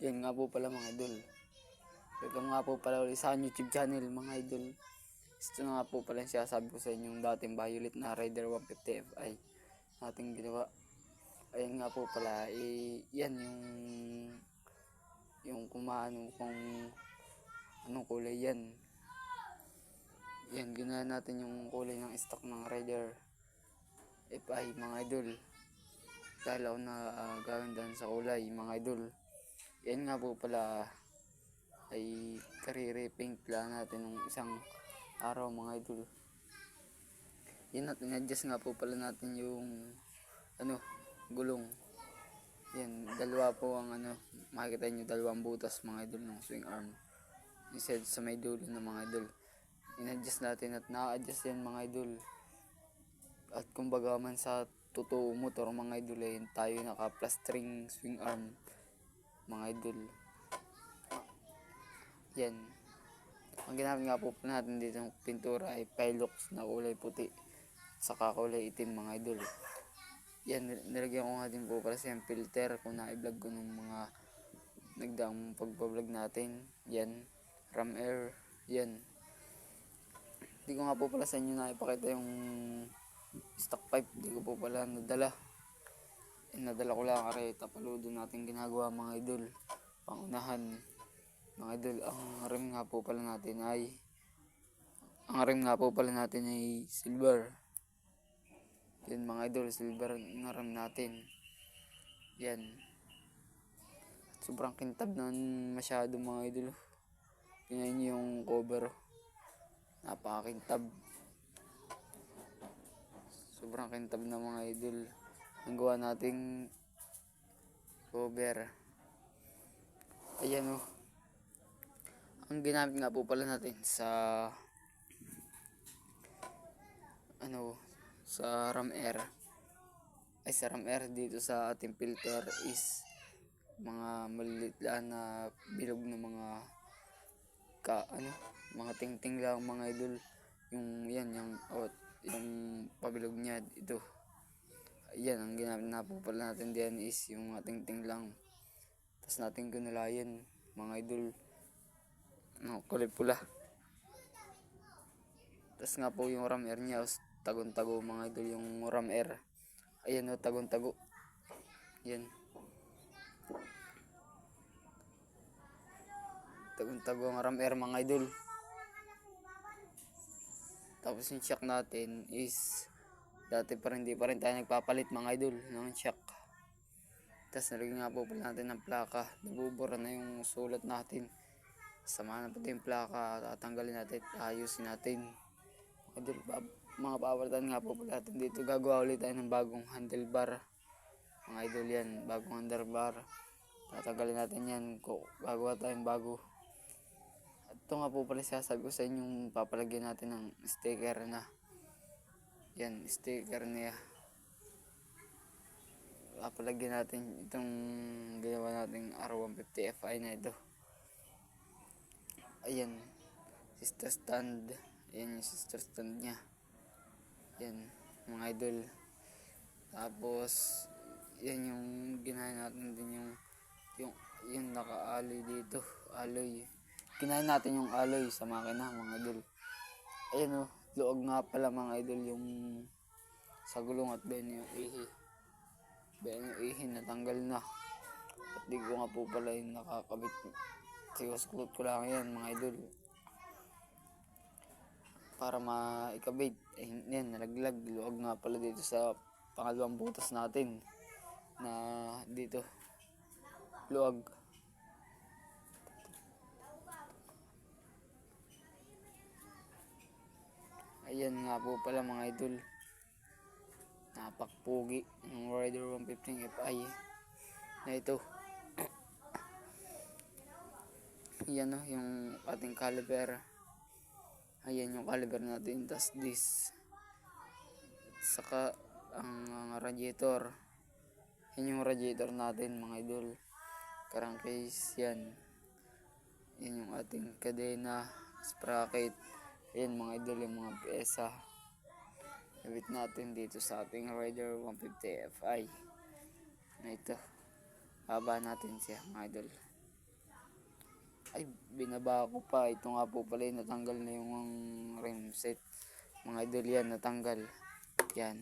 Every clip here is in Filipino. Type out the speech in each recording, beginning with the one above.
Yan nga po pala mga idol. Welcome nga po pala ulit sa YouTube channel mga idol. Ito na nga po pala yung sinasabi ko sa inyong dating violet na Raider 150 Fi ating ginawa. Ayun nga po pala, yan yung kumano kung anong kulay yan. Yan, ginawa natin yung kulay ng stock ng Raider Fi mga idol. Dahil ako na gawin dyan sa kulay mga idol. Yan nga po pala ay karire-paint lang natin ng isang araw mga idol. Yan at in-adjust nga po pala natin yung gulong. Yan, dalawa po ang makikita nyo, dalawang butas mga idol ng swing arm. Instead sa may dulo ng mga idol. In-adjust natin at na-adjust yan mga idol. At kumbaga man sa totoo motor mga idol ay tayo naka-plastering swing arm mga idol. Yan. Ang ginamit nga po natin dito ng pintura ay Pilox na kulay puti saka kulay itim mga idol. Yan, nilagyan ko nga din po pala siyang filter kung na-vlog ko ng mga nagdaang pagbablog natin. Yan, ram air. Yan. Hindi ko nga po pala sa inyo na ipakita yung stock pipe. Hindi ko po pala nadala. Nadala ko lang kare tapaludo natin ginagawa mga idol. Pangunahan mga idol. Ang rim nga po pala natin ay silver. Yan mga idol, silver na rim natin. Yan. Sobrang kintab na masyado mga idol. Tingnan nyo yung cover. Napakakintab. Sobrang kintab na mga idol. Ang gawa nating cover. Ayan o. Ang ginamit nga po pala natin sa ram air dito sa ating filter is mga maliliit lang na bilog na mga mga tingting lang mga idol. Yung pabilog niya ito. Ayan, ang ginamit na po pala natin diyan is yung tingting lang. Tapos natin gunulayan mga idol. Kulay pula. Tapos nga po yung ram air niya, tagon-tago mga idol yung ram air. Ayan o, tagon-tago. Yan. Tagon-tago ang ram air mga idol. Tapos yung shock natin is dati pa rin, hindi pa rin tayo nagpapalit mga idol ng shock. Tapos nalagyan nga po pala natin ng plaka. Nabubura na yung sulat natin. Samahan na po yung plaka, tatanggalin natin, ayusin natin. Idol, mga papalitan nga po pala natin dito. Gagawa ulit tayo ng bagong handlebar. Mga idol yan, bagong handlebar. Tatanggalin natin yan, gagawa tayong bago. At ito nga po pala sasabi ko sa inyong papalagyan natin ng sticker na. Yan, sticker niya. Papalagyan natin itong ginawa nating R150 Fi na ito. Ayan, sister stand. Ayan yung sister stand niya. Yan, mga idol. Tapos yan yung ginawa natin din yung naka-alloy dito. Alloy. Ginawa natin yung alloy sa makina mga idol. Ayan o, luog nga pala mga idol yung sa gulong at ben yung ihi. Ben yung ihi natanggal na. At di ko nga po pala yung nakakabit. Sikuskulot ko lang yan mga idol. Para maikabit. Yan, nalaglag. Luwag nga pala dito sa pangalawang butas natin. Na dito. Luwag. Ayan nga po pala mga idol. Napakpugi ng Raider 150 Fi na ito. Yan o, yung ating caliper. Ayan yung caliper natin. Tas this. Saka ang radiator. Yan yung radiator natin mga idol. Crankcase yan. Yan yung ating kadena, sprocket. Ayan mga idol yung mga pyesa. Gawit natin dito sa ating Raider 150 Fi na ito. Baba natin siya mga idol. Ay, binaba ko pa. Ito nga po pala yung natanggal na yung rim set. Mga idol, yan, natanggal. Yan.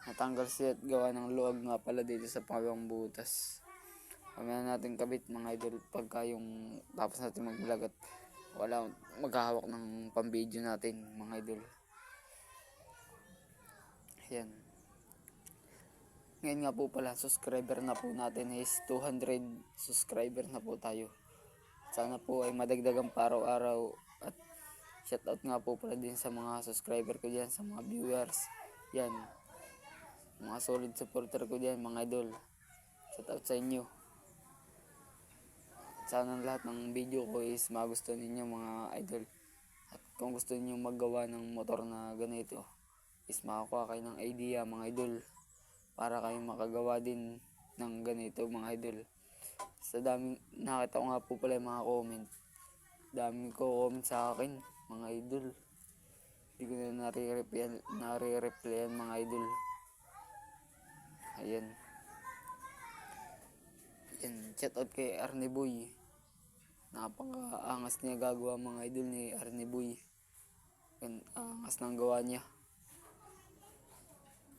Natanggal siya at gawa ng luwag nga pala dito sa pawang butas. Mamaya natin kabit mga idol pagka yung tapos natin mag-vlog at wala maghahawak ng pang-video natin mga idol. Yan. Ngayon nga po pala, subscriber na po natin is 200 subscriber na po tayo. Sana po ay madagdagan pa araw-araw at shoutout nga po pala din sa mga subscriber ko dyan, sa mga viewers. Yan. Mga solid supporter ko dyan mga idol. Shoutout sa inyo. Sana lahat ng video ko is magustuhan ninyo mga idol. At kung gusto niyo maggawa ng motor na ganito, is makakuha kayo ng idea mga idol. Para kayo makagawa din ng ganito mga idol. Sa daming nakita ko nga po pala yung mga comment. Daming ko comment sa akin mga idol. Hindi ko na nare-replyan mga idol. Ayan. Yan, shoutout kay Arnie Boy. Napaka-angas niya gagawa mga idol ni Arnie Boy. Yan, angas ng gawa niya.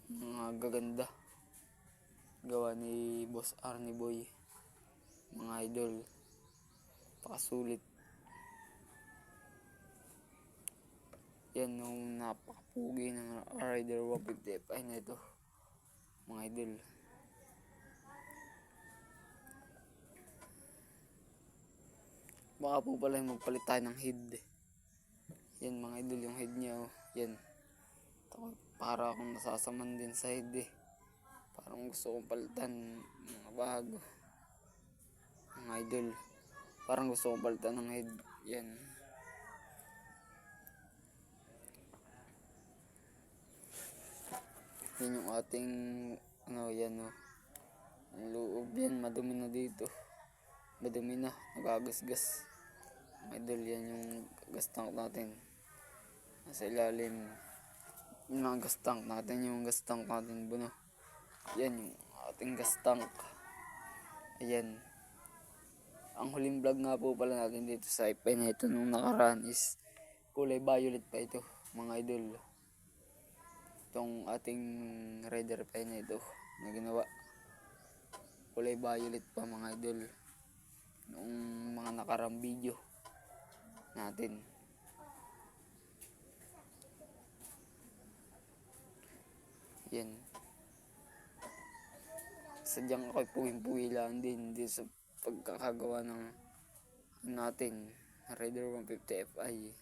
Mga gaganda. Gawa ni Boss Arnie Boy. Mga idol. Pakasulit. Yan yung napakapugi ng Rider 150 Fi na ito. Mga idol. Baka po pala magpalit tayo ng head. Yan mga idol yung head niya. Oh. Yan. Para akong nasasaman din sa head eh. Parang gusto kong palitan mga bago. Mga idol. Parang gusto kong palitan ng head. Yan. Yan yung ating yan o. Ang loob yan, madumi na dito. Madumi na, nagagasgas. Mga idol, yan yung gas tank natin. Nasa ilalim. Yung mga gas tank natin, yung gas tank natin buno. Yan yung ating gas tank. Ayan. Ang huling vlog nga po pala natin dito sa iPay na ito nung nakaraan is kulay violet pa ito, mga idol. Itong ating Rider Pi na ito na ginawa. Kulay violet pa mga idol. Noong mga nakarang video natin. Yan. Sadyang ako'y puwing-puwi lang din sa pagkakagawa ng natin Rider 150 Fi.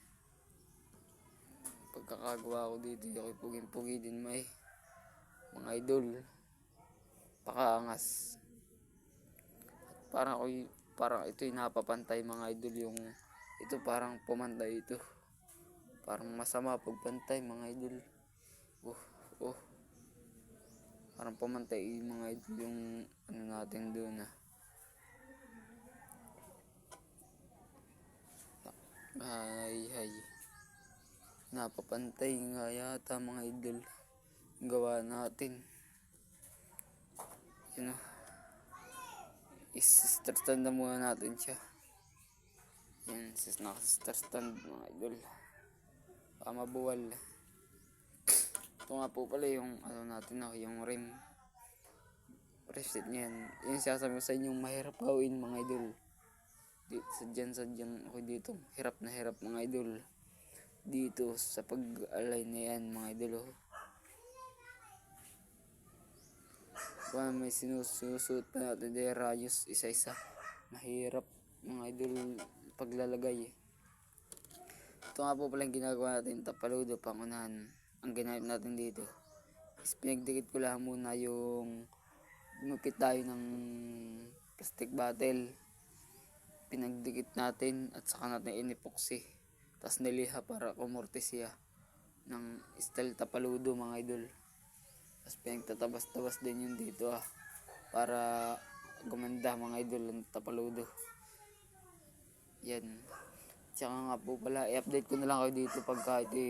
Pagkakagawa ko dito ako'y puging-pugi din may mga idol. Pakaangas. At parang ito'y napapantay mga idol yung ito parang pumantay ito. Parang masama pagpantay mga idol. Oh. Parang pumantay mga idol yung natin doon ah. Ay. Napapantay nga yata mga idol. Gawa natin. Yun o. I-sister stand na muna natin siya. Yan, naka-sister stand mga idol. Baka mabuwal. Ito nga po pala yung natin yung rim. Reset niyan. Yung sasabi ko sa inyo mahirap gawin mga idol. Sadyan ako dito. Hirap na hirap mga idol. Dito sa pag-align na yan mga idol. Kung may sinusuot pa natin de rayos isa-isa. Mahirap mga idol paglalagay. Ito nga po pala yung ginagawa natin. Tapaludo pangunahan. Ang ginamit natin dito is pinagdikit ko lang muna yung gumupit tayo ng plastic bottle. Pinagdikit natin at saka natin in-epoxy. Tapos niliha para kumorte siya ng style tapaludo mga idol. Tapos pinagtatabas-tabas din yun dito para gumanda mga idol ng tapaludo. Yan. Tsaka nga po pala i-update ko na lang kayo dito pagka ito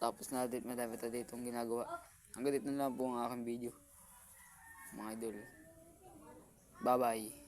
tapos natin madami tayo ditong ginagawa. Hanggang dito na lang po ang aking video mga idol. Bye bye.